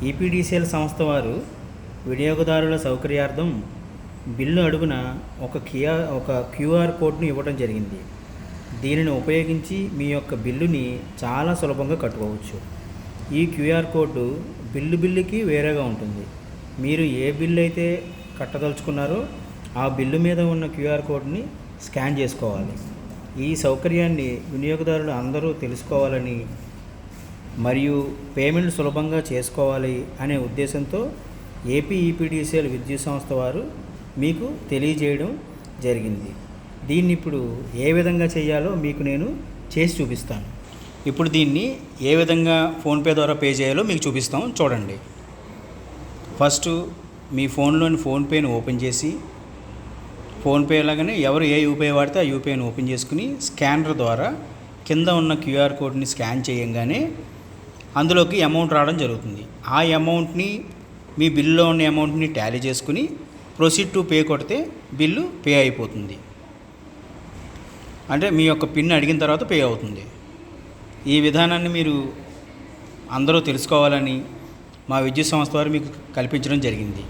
EPDCL సంస్థ వారు వినియోగదారుల సౌకర్యార్థం బిల్లు అడుగున ఒక క్యూఆర్ కోడ్ను ఇవ్వడం జరిగింది. దీనిని ఉపయోగించి మీ యొక్క బిల్లుని చాలా సులభంగా కట్టుకోవచ్చు. ఈ క్యూఆర్ కోడ్ బిల్లుకి వేరేగా ఉంటుంది. మీరు ఏ బిల్లు అయితే కట్టదలుచుకున్నారో ఆ బిల్లు మీద ఉన్న క్యూఆర్ కోడ్ని స్కాన్ చేసుకోవాలి. ఈ సౌకర్యాన్ని వినియోగదారులు అందరూ తెలుసుకోవాలని మరియు పేమెంట్ సులభంగా చేసుకోవాలి అనే ఉద్దేశంతో ఏపీ ఈపీడీసీఎల్ విద్యుత్ సంస్థ వారు మీకు తెలియజేయడం జరిగింది. దీన్ని ఇప్పుడు ఏ విధంగా చేయాలో మీకు నేను చేసి చూపిస్తాను. ఇప్పుడు దీన్ని ఏ విధంగా ఫోన్పే ద్వారా పే చేయాలో మీకు చూపిస్తాం, చూడండి. ఫస్ట్ మీ ఫోన్లోని ఫోన్పేని ఓపెన్ చేసి, ఫోన్పే లాగానే ఎవరు ఏ యూపీఐ వాడితే ఆ యూపీఐని ఓపెన్ చేసుకుని స్కానర్ ద్వారా కింద ఉన్న క్యూఆర్ కోడ్ని స్కాన్ చేయంగానే అందులోకి అమౌంట్ రావడం జరుగుతుంది. ఆ అమౌంట్ని మీ బిల్లులో ఉన్న అమౌంట్ని టాలీ చేసుకుని ప్రొసీడ్ టు పే కొడితే బిల్లు పే అయిపోతుంది. అంటే మీ యొక్క పిన్ అడిగిన తర్వాత పే అవుతుంది. ఈ విధానాన్ని మీరు అందరూ తెలుసుకోవాలని మా విద్యుత్ సంస్థ వారు మీకు కల్పించడం జరిగింది.